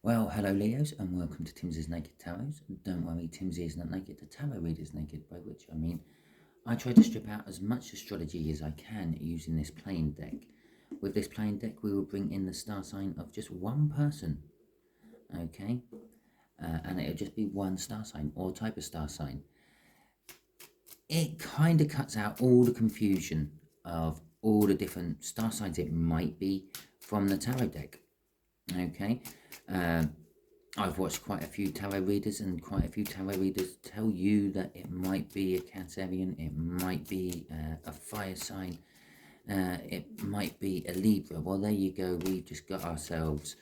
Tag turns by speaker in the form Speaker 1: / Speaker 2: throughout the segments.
Speaker 1: Well, hello Leos, and welcome to Timsy's Naked Tarot. Don't worry, Timsy is not naked, the tarot reader is naked, by which I mean I try to strip out as much astrology as I can using this playing deck. With this playing deck, we will bring in the star sign of just one person, okay? And it'll just be one star sign or type of star sign. It kind of cuts out all the confusion of all the different star signs it might be from the tarot deck, okay? I've watched quite a few tarot readers, and quite a few tarot readers tell you that it might be a Cancerian, it might be a fire sign, it might be a Libra. Well, there you go. We've just got ourselves,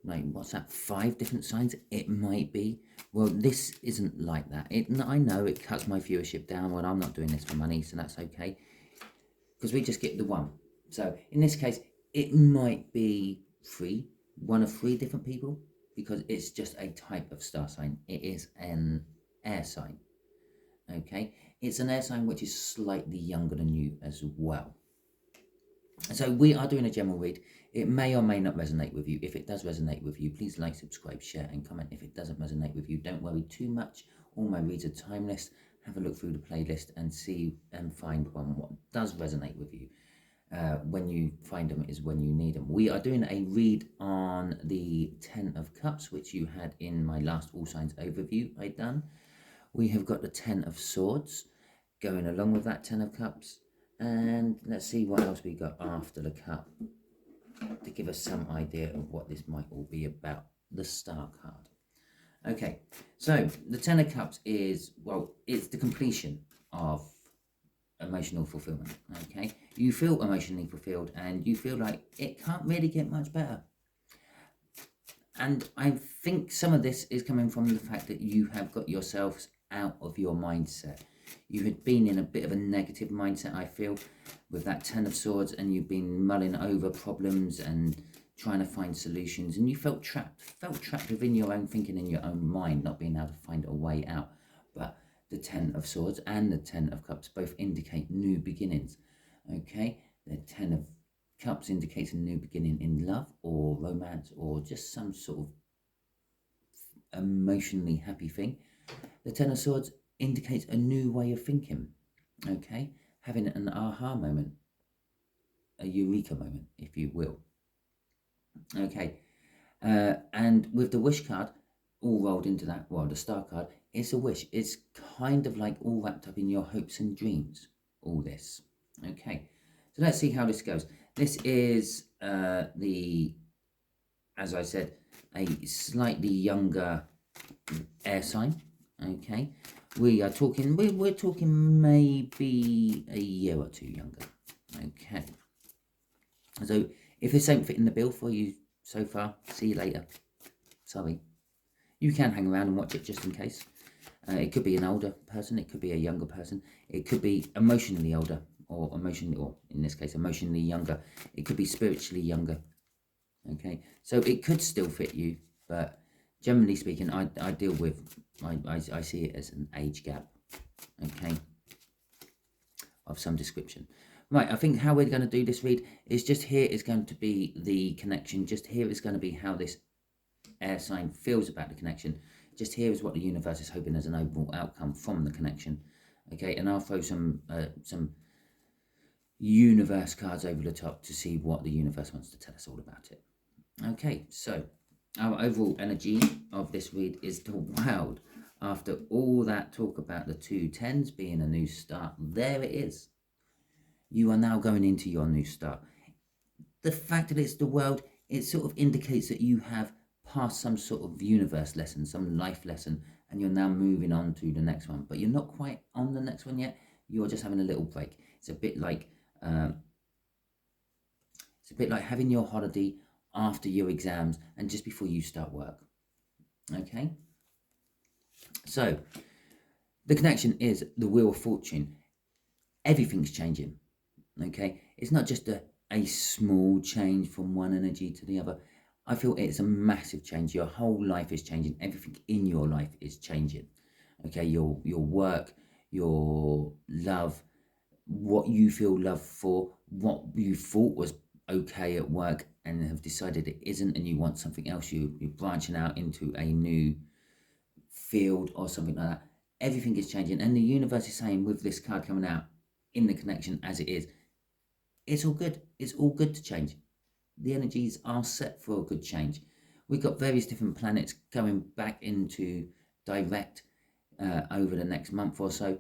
Speaker 1: like, what's that, 5 different signs it might be. Well, this isn't like that. I know it cuts my viewership down. Well, I'm not doing this for money, so that's okay, because we just get the one. So in this case, it might be one of 3 different people, because it's just a type of star sign. It is an air sign, okay? It's an air sign which is slightly younger than you as well. So we are doing a general read. It may or may not resonate with you. If it does resonate with you, please like, subscribe, share, and comment. If it doesn't resonate with you, don't worry too much. All my reads are timeless. Have a look through the playlist and see and find one what does resonate with you. When you find them is when you need them. We are doing a read on the 10 of Cups, which you had in my last All Signs overview I done. We have got the 10 of Swords going along with that 10 of Cups. And let's see what else we got after the Cup to give us some idea of what this might all be about. The Star card. Okay, so the 10 of Cups is, well, it's the completion of emotional fulfillment, okay? You feel emotionally fulfilled and you feel like it can't really get much better. And I think some of this is coming from the fact that you have got yourselves out of your mindset. You had been in a bit of a negative mindset, I feel, with that 10 of Swords, and you've been mulling over problems and trying to find solutions, and you felt trapped within your own thinking, in your own mind, not being able to find a way out. But the 10 of Swords and the 10 of Cups both indicate new beginnings, okay? The 10 of Cups indicates a new beginning in love or romance or just some sort of emotionally happy thing. The 10 of Swords indicates a new way of thinking, okay? Having an aha moment, a eureka moment, if you will. Okay, and with the Wish card all rolled into that, well, the Star card, it's a wish. It's kind of like all wrapped up in your hopes and dreams, all this. Okay, so let's see how this goes. This is as I said, a slightly younger air sign, okay? We are talking, we're talking maybe a year or 2 younger, okay? So if this ain't fitting the bill for you so far, see you later. Sorry. You can hang around and watch it just in case. It could be an older person, it could be a younger person, it could be emotionally older, or in this case, emotionally younger. It could be spiritually younger, okay? So it could still fit you, but generally speaking, I deal with, I see it as an age gap, okay, of some description. Right, I think how we're going to do this read is just here is going to be the connection. Just here is going to be how this air sign feels about the connection. Just here is what the universe is hoping as an overall outcome from the connection. Okay, and I'll throw some universe cards over the top to see what the universe wants to tell us all about it. Okay, so our overall energy of this read is the Wild. After all that talk about the 2 10s being a new start, there it is. You are now going into your new start. The fact that it's the World, it sort of indicates that you have passed some sort of universe lesson, some life lesson, and you're now moving on to the next one. But you're not quite on the next one yet. You're just having a little break. It's a bit like having your holiday after your exams and just before you start work. Okay? So, the connection is the Wheel of Fortune. Everything's changing. Okay? It's not just a small change from one energy to the other. I feel it's a massive change. Your whole life is changing. Everything in your life is changing. Okay? Your work, your love, what you feel love for, what you thought was okay at work, and have decided it isn't, and you want something else, you're branching out into a new field or something like that, everything is changing. And the universe is saying, with this card coming out in the connection as it is, it's all good. It's all good to change. The energies are set for a good change. We've got various different planets going back into direct over the next month or so.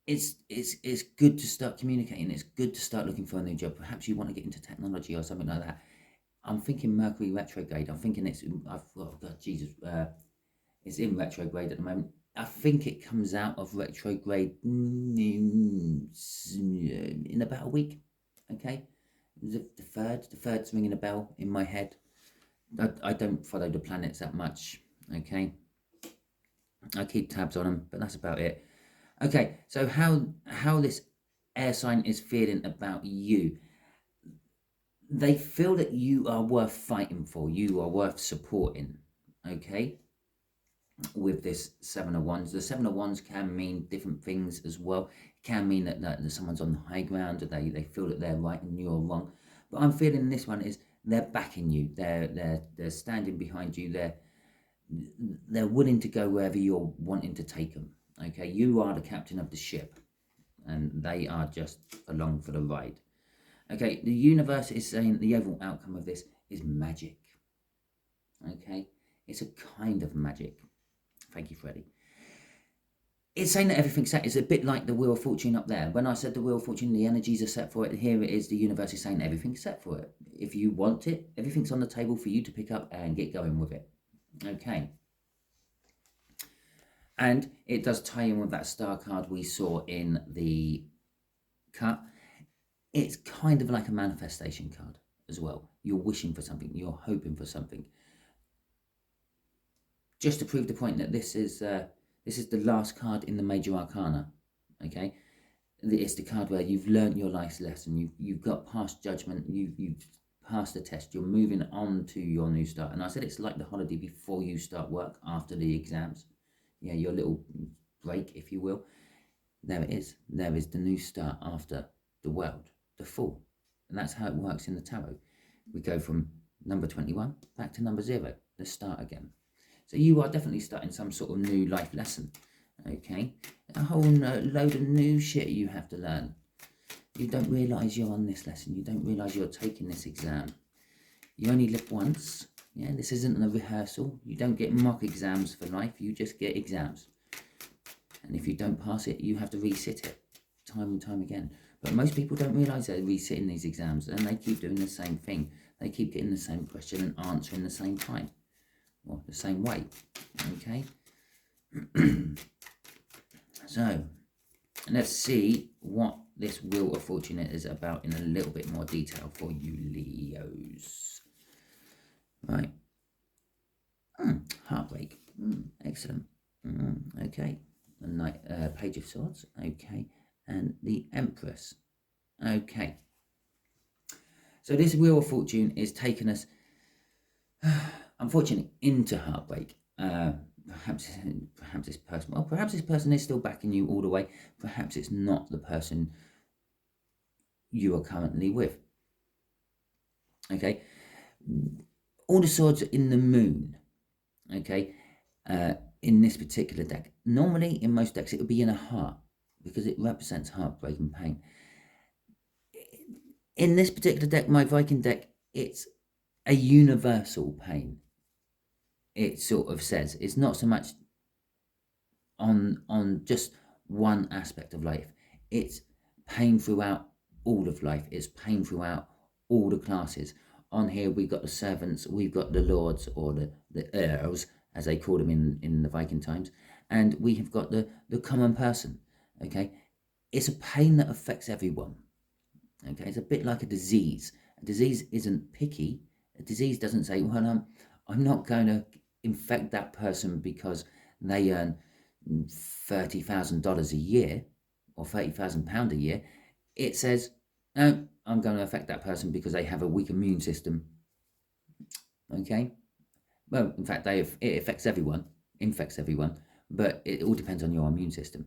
Speaker 1: It's good to start communicating. It's good to start looking for a new job. Perhaps you want to get into technology or something like that. I'm thinking Mercury retrograde. I'm thinking it's in retrograde at the moment. I think it comes out of retrograde in about a week. Okay, the third's ringing a bell in my head. I don't follow the planets that much. Okay, I keep tabs on them, but that's about it. Okay, so how this air sign is feeling about you. They feel that you are worth fighting for. You are worth supporting. Okay, with this Seven of Wands. The Seven of Wands can mean different things as well. It can mean that someone's on the high ground, or they feel that they're right and you're wrong. But I'm feeling this one is they're backing you. They're standing behind you. They're willing to go wherever you're wanting to take them. Okay, you are the captain of the ship, and they are just along for the ride. Okay, the universe is saying the overall outcome of this is magic. Okay, it's a kind of magic. Thank you, Freddie. It's saying that everything's set. It's a bit like the Wheel of Fortune up there. When I said the Wheel of Fortune, the energies are set for it. Here it is. The universe is saying everything's set for it. If you want it, everything's on the table for you to pick up and get going with it. Okay. And it does tie in with that star card we saw in the cut. It's kind of like a manifestation card as well. You're wishing for something. You're hoping for something. Just to prove the point that this is the last card in the Major Arcana. Okay, it's the card where you've learned your life's lesson. You've got past judgment. You've passed the test. You're moving on to your new start. And I said it's like the holiday before you start work after the exams. Yeah, your little break, if you will. There it is. There is the new start after the world, the Fool. And that's how it works in the tarot. We go from number 21 back to number 0. Let's start again. So you are definitely starting some sort of new life lesson. Okay? A whole load of new shit you have to learn. You don't realise you're on this lesson. You don't realise you're taking this exam. You only live once. Yeah, this isn't a rehearsal. You don't get mock exams for life. You just get exams. And if you don't pass it, you have to resit it time and time again. But most people don't realise they're resitting these exams, and they keep doing the same thing. They keep getting the same question and answering the same time. Or the same way. Okay? So, let's see what this Wheel of Fortune is about in a little bit more detail for you Leos. Right. Heartbreak. Excellent. Okay. The Page of Swords. Okay. And the Empress. Okay. So this Wheel of Fortune is taking us, unfortunately, into heartbreak. Perhaps this person, well, perhaps this person is still backing you all the way. Perhaps it's not the person you are currently with. Okay. All the swords are in the moon, okay, in this particular deck. Normally, in most decks, it would be in a heart, because it represents heartbreak and pain. In this particular deck, my Viking deck, it's a universal pain. It sort of says, it's not so much on just one aspect of life. It's pain throughout all of life. It's pain throughout all the classes. On here, we've got the servants, we've got the lords, or the earls, as they called them in the Viking times, and we have got the common person, okay? It's a pain that affects everyone, okay? It's a bit like a disease. A disease isn't picky. A disease doesn't say, well, I'm not going to infect that person because they earn $30,000 a year, or £30,000 a year. It says, no, I'm going to affect that person because they have a weak immune system. Okay? Well, in fact, it affects everyone, infects everyone, but it all depends on your immune system.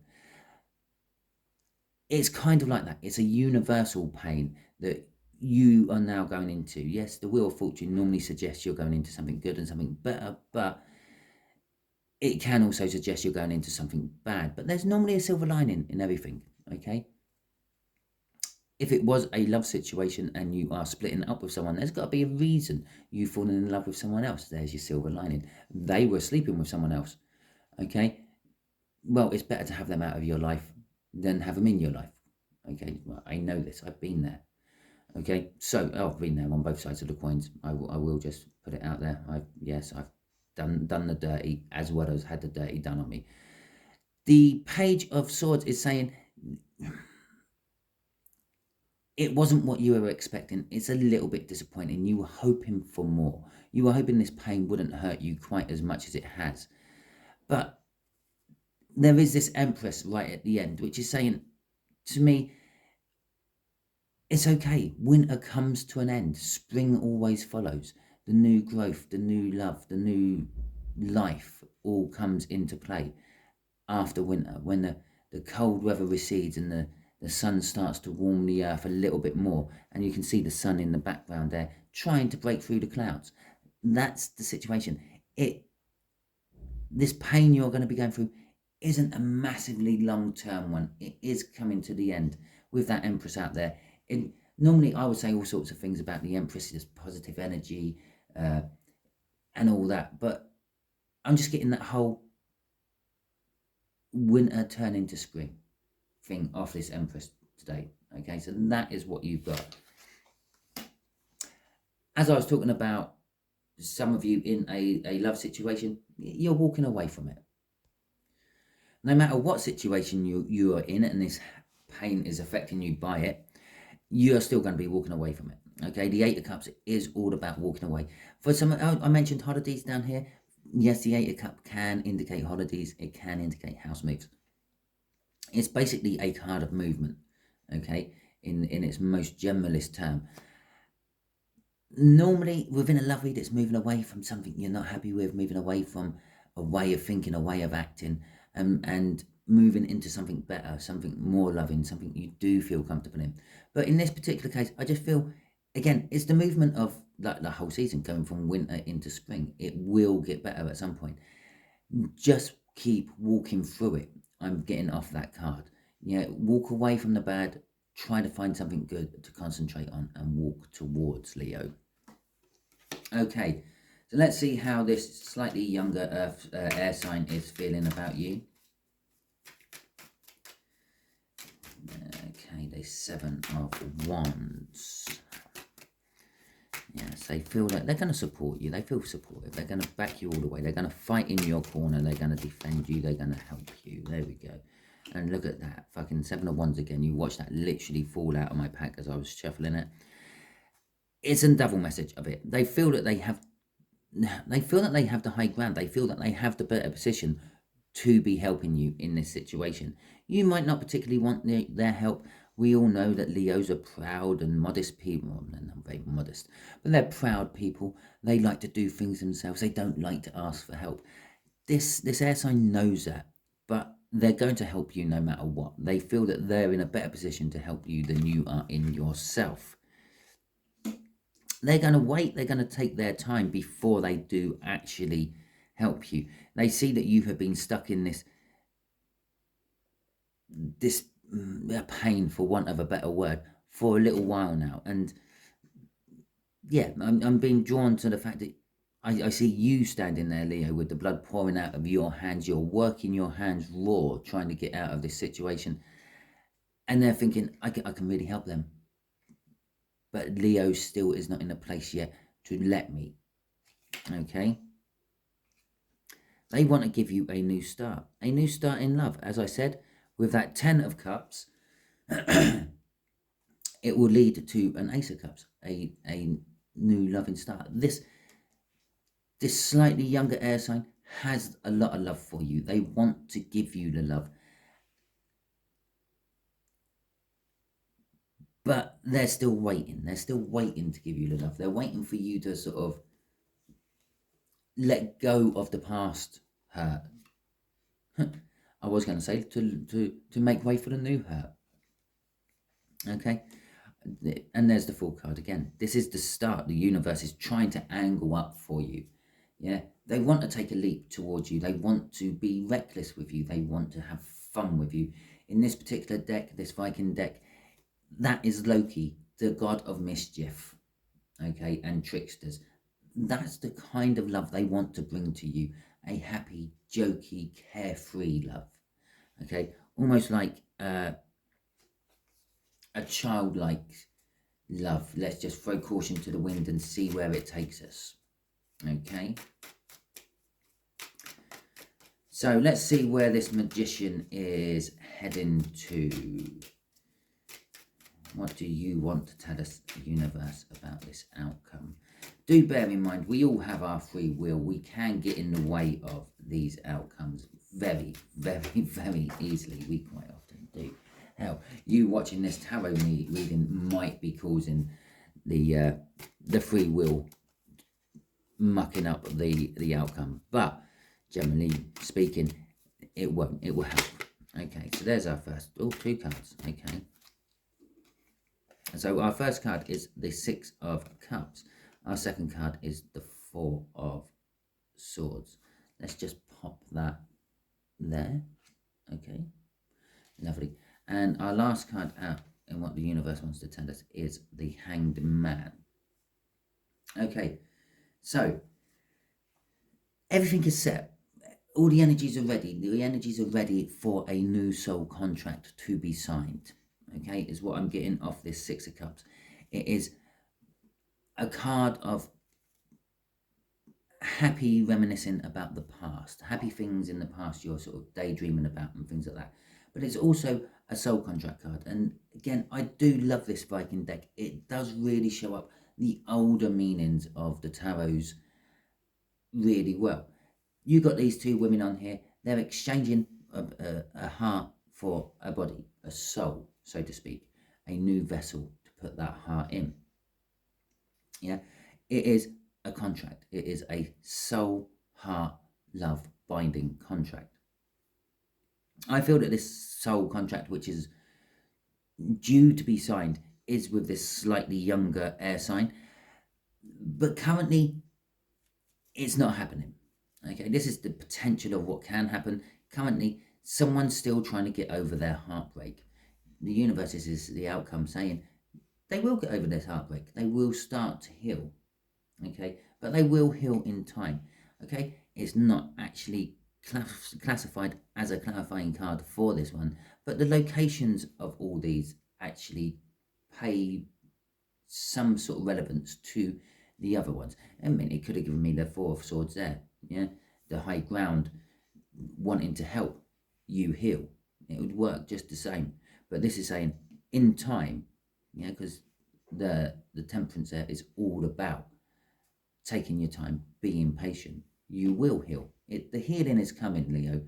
Speaker 1: It's kind of like that. It's a universal pain that you are now going into. Yes, the Wheel of Fortune normally suggests you're going into something good and something better, but it can also suggest you're going into something bad. But there's normally a silver lining in everything, okay? If it was a love situation and you are splitting up with someone, there's got to be a reason you've fallen in love with someone else. There's your silver lining. They were sleeping with someone else, okay? Well, it's better to have them out of your life than have them in your life, okay? Well, I know this. I've been there, okay? So, I've been there on both sides of the coins. I will just put it out there. I've done the dirty as well as had the dirty done on me. The Page of Swords is saying it wasn't what you were expecting. It's a little bit disappointing. You were hoping for more. You were hoping this pain wouldn't hurt you quite as much as it has. But there is this Empress right at the end, which is saying to me, it's okay. Winter comes to an end. Spring always follows. The new growth, the new love, the new life all comes into play after winter, when the cold weather recedes and the sun starts to warm the earth a little bit more, and you can see the sun in the background there trying to break through the clouds. That's the situation. This pain you're going to be going through isn't a massively long-term one. It is coming to the end with that Empress out there. Normally I would say all sorts of things about the Empress, is positive energy and all that, but I'm just getting that whole winter turn into spring thing off this Empress today. Okay, so that is what you've got. As I was talking about, some of you in a love situation, you're walking away from it. No matter what situation you are in and this pain is affecting you by it, you're still going to be walking away from it. Okay, the Eight of Cups is all about walking away. For some, I mentioned holidays down here. Yes, the Eight of Cups can indicate holidays. It can indicate house moves. It's basically a card of movement, okay, in its most generalist term. Normally, within a love read, it's moving away from something you're not happy with, moving away from a way of thinking, a way of acting, and moving into something better, something more loving, something you do feel comfortable in. But in this particular case, I just feel, again, it's the movement of like the whole season going from winter into spring. It will get better at some point. Just keep walking through it. I'm getting off that card. Yeah, walk away from the bad, try to find something good to concentrate on and walk towards, Leo. Okay, so let's see how this slightly younger Earth air sign is feeling about you. Okay, the Seven of Wands. Yes, they feel like they're going to support you. They feel supportive. They're going to back you all the way. They're going to fight in your corner. They're going to defend you. They're going to help you. There we go. And look at that. Fucking Seven of Wands again. You watched that literally fall out of my pack as I was shuffling it. It's a double message of it. They feel that they have the high ground. They feel that they have the better position to be helping you in this situation. You might not particularly want their help. We all know that Leos are proud and modest people. Well, they're not very modest, but they're proud people. They like to do things themselves. They don't like to ask for help. This air sign knows that, but they're going to help you no matter what. They feel that they're in a better position to help you than you are in yourself. They're going to wait. They're going to take their time before they do actually help you. They see that you have been stuck in this pain, for want of a better word, for a little while now. And yeah, I'm being drawn to the fact that I see you standing there, Leo, with the blood pouring out of your hands. You're working your hands raw, trying to get out of this situation. And they're thinking, I can really help them. But Leo still is not in a place yet to let me. Okay? They want to give you a new start in love. As I said, with that 10 of Cups, it will lead to an Ace of Cups, a new loving start. This slightly younger air sign has a lot of love for you. They want to give you the love. But they're still waiting. They're still waiting to give you the love. They're waiting for you to sort of let go of the past hurt. I was going to say to make way for the new hurt. Okay, And there's the Fool card again. This is the start. The universe is trying to angle up for you. Yeah, they want to take a leap towards you. They want to be reckless with you. They want to have fun with you. In this particular deck, this Viking deck, that is Loki, the god of mischief, okay, and tricksters. That's the kind of love they want to bring to you. A happy, jokey, carefree love, okay, almost like a childlike love. Let's just throw caution to the wind and see where it takes us, okay. So let's see where this magician is heading to. What do you want to tell us, the universe, about this outcome? Do bear in mind, we all have our free will. We can get in the way of these outcomes very, very, very easily. We quite often do. Hell, you watching this tarot reading might be causing the free will mucking up the outcome. But generally speaking, it won't. It will help. Okay, so there's our first. Oh, 2 cards. Okay. So our first card is the 6 of Cups. Our second card is the 4 of Swords. Let's just pop that there. Okay, lovely. And our last card out in what the universe wants to tell us is the Hanged Man. Okay, so everything is set. All the energies are ready. The energies are ready for a new soul contract to be signed. Okay, is what I'm getting off this 6 of Cups. It is a card of happy reminiscing about the past, happy things in the past you're sort of daydreaming about and things like that. But it's also a soul contract card. And again, I do love this Viking deck. It does really show up the older meanings of the tarots really well. You got these 2 women on here. They're exchanging a heart for a body, a soul, so to speak, a new vessel to put that heart in. Yeah, it is a contract. It is a soul, heart, love binding contract. I feel that this soul contract, which is due to be signed, is with this slightly younger air sign, but currently it's not happening. Okay, this is the potential of what can happen. Currently, someone's still trying to get over their heartbreak. The universe is the outcome saying they will get over this heartbreak. They will start to heal. Okay, but they will heal in time. Okay, it's not actually classified as a clarifying card for this one, but the locations of all these actually pay some sort of relevance to the other ones. I mean, it could have given me the 4 of Swords there. Yeah, the high ground wanting to help you heal. It would work just the same. But this is saying in time, yeah, because the Temperance there is all about taking your time, being patient. You will heal. The healing is coming, Leo.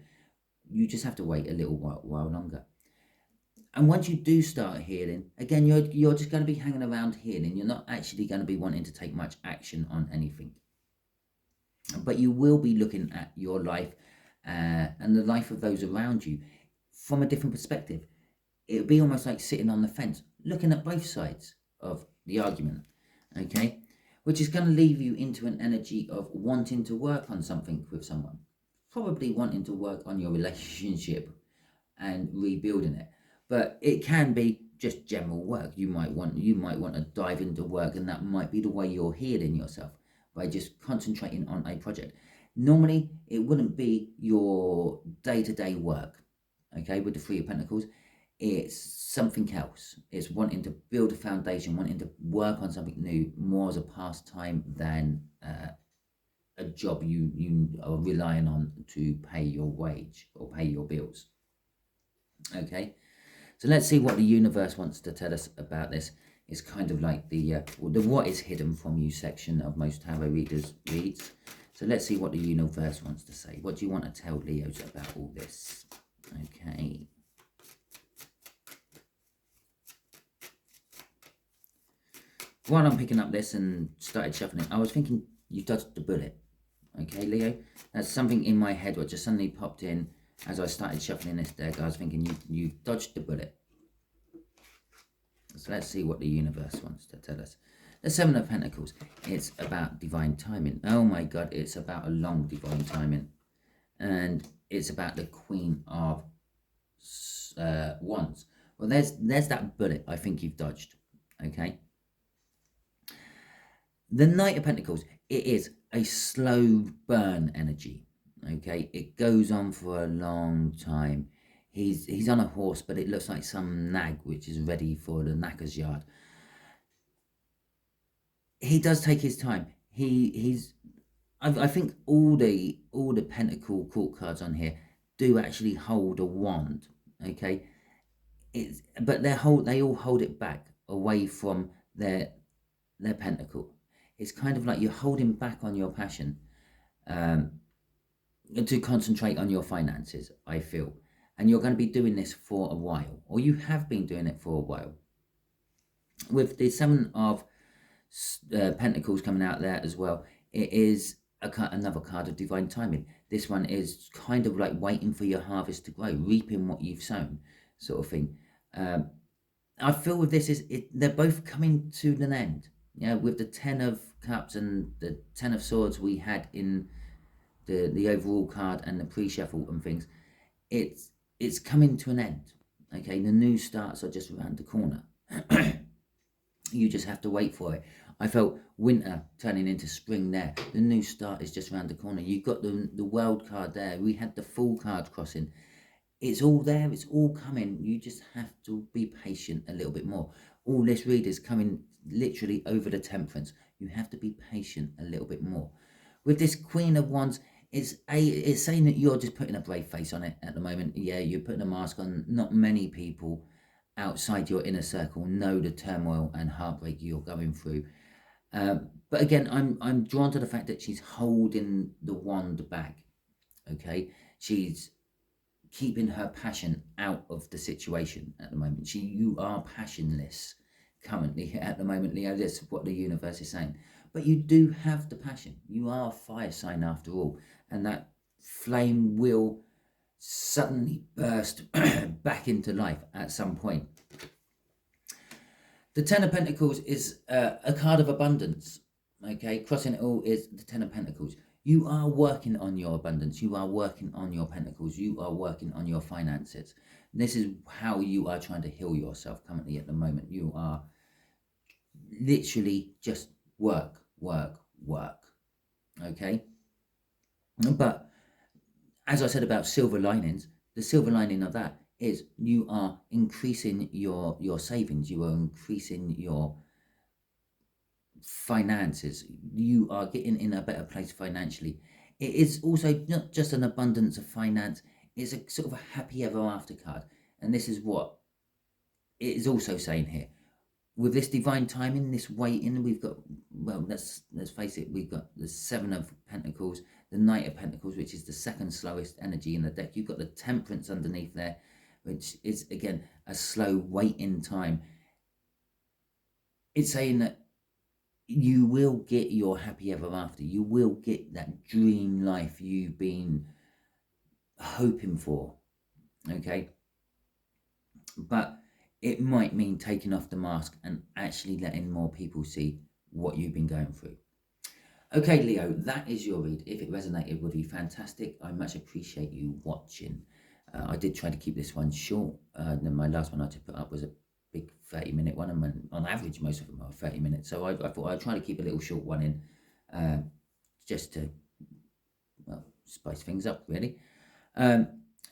Speaker 1: You just have to wait a little while longer. And once you do start healing, again, you're just going to be hanging around healing. You're not actually going to be wanting to take much action on anything. But you will be looking at your life and the life of those around you from a different perspective. It would be almost like sitting on the fence, looking at both sides of the argument, okay? Which is going to leave you into an energy of wanting to work on something with someone. Probably wanting to work on your relationship and rebuilding it. But it can be just general work. You might want to dive into work, and that might be the way you're healing yourself, by just concentrating on a project. Normally, it wouldn't be your day-to-day work, okay, with the 3 of Pentacles. It's something else. It's wanting to build a foundation, wanting to work on something new, more as a pastime than a job you are relying on to pay your wage or pay your bills. Okay, so let's see what the universe wants to tell us about this. It's kind of like the what is hidden from you section of most tarot readers reads. So let's see what the universe wants to say. What do you want to tell Leos about all this? Okay. While I'm picking up this and started shuffling, I was thinking you dodged the bullet. Okay, Leo? That's something in my head what just suddenly popped in as I started shuffling this deck. I was thinking you dodged the bullet. So let's see what the universe wants to tell us. The Seven of Pentacles, it's about divine timing. Oh my God, it's about a long divine timing. And it's about the Queen of Wands. Well, there's that bullet I think you've dodged, okay? The Knight of Pentacles, it is a slow burn energy, okay? It goes on for a long time. He's on a horse, but it looks like some nag which is ready for the knacker's yard. He does take his time. I think all the Pentacle court cards on here do actually hold a wand, okay? But they all hold it back away from their pentacle. It's kind of like you're holding back on your passion to concentrate on your finances, I feel. And you're going to be doing this for a while, or you have been doing it for a while. With the Seven of Pentacles coming out there as well, it is another card of divine timing. This one is kind of like waiting for your harvest to grow, reaping what you've sown, sort of thing. I feel with this they're both coming to an end. Yeah, with the 10 of Cups and the 10 of Swords we had in the overall card and the pre-shuffle and things, it's coming to an end. Okay, the new starts are just around the corner. You just have to wait for it. I felt winter turning into spring there. The new start is just around the corner. You've got the world card there. We had the full card crossing. It's all there. It's all coming. You just have to be patient a little bit more. All this read is coming literally over the Temperance. You have to be patient a little bit more. With this Queen of Wands, it's saying that you're just putting a brave face on it at the moment. Yeah, you're putting a mask on. Not many people outside your inner circle know the turmoil and heartbreak you're going through. But again, I'm drawn to the fact that she's holding the wand back. Okay, she's keeping her passion out of the situation at the moment. You are passionless currently at the moment, Leo. That's what the universe is saying. But you do have the passion. You are a fire sign after all, and that flame will suddenly burst back into life at some point. The Ten of Pentacles is a card of abundance. Okay, crossing it all is the Ten of Pentacles. You are working on your abundance. You are working on your pentacles. You are working on your finances. This is how you are trying to heal yourself currently at the moment. You are literally just work. Okay? But as I said about silver linings, the silver lining of that is you are increasing your savings. You are increasing your finances. You are getting in a better place financially. It is also not just an abundance of finance, it's a sort of a happy ever after card. And this is what it is also saying here. With this divine timing, this waiting, we've got, well, let's face it, we've got the Seven of Pentacles, the Knight of Pentacles, which is the second slowest energy in the deck. You've got the Temperance underneath there, which is, again, a slow waiting time. It's saying that you will get your happy ever after. You will get that dream life you've been hoping for, okay? But it might mean taking off the mask and actually letting more people see what you've been going through. Okay, Leo, that is your read. If it resonated with you, fantastic. I much appreciate you watching. I did try to keep this one short. My last one I put up was a big 30-minute one, and on average most of them are 30 minutes, so I thought I'd try to keep a little short one in, just to, well, spice things up really.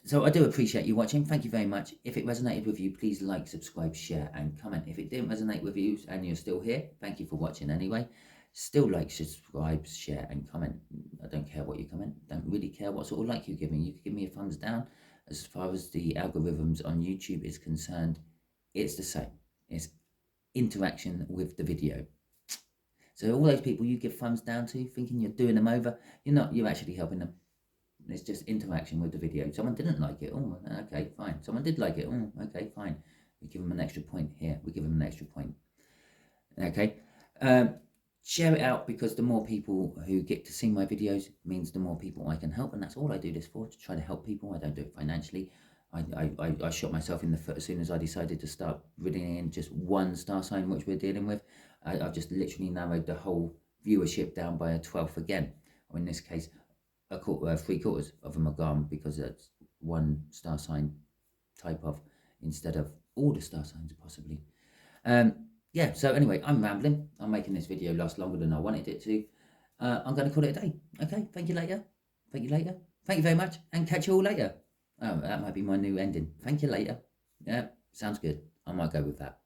Speaker 1: So I do appreciate you watching. Thank you very much. If it resonated with you, please like, subscribe, share and comment. If it didn't resonate with you and you're still here, thank you for watching anyway. Still like, subscribe, share and comment. I don't care what you comment. Don't really care what sort of like you're giving. You can give me a thumbs down. As far as the algorithms on YouTube is concerned, it's the same. It's interaction with the video. So all those people you give thumbs down to, thinking you're doing them over, you're not. You're actually helping them. It's just interaction with the video. Someone didn't like it. Oh, okay, fine. Someone did like it. Oh, okay, fine. We give them an extra point here. We give them an extra point. Okay. Share it out, because the more people who get to see my videos means the more people I can help, and that's all I do this for, to try to help people. I don't do it financially. I shot myself in the foot as soon as I decided to start bringing in just one star sign, which we're dealing with. I've just literally narrowed the whole viewership down by a 12th again, or in this case, a quarter, 3/4 of them are gone because it's one star sign type of instead of all the star signs possibly. Yeah, so anyway, I'm rambling. I'm making this video last longer than I wanted it to. I'm going to call it a day. Okay, thank you later. Thank you later. Thank you very much, and catch you all later. Oh, that might be my new ending. Thank you later. Yeah, sounds good. I might go with that.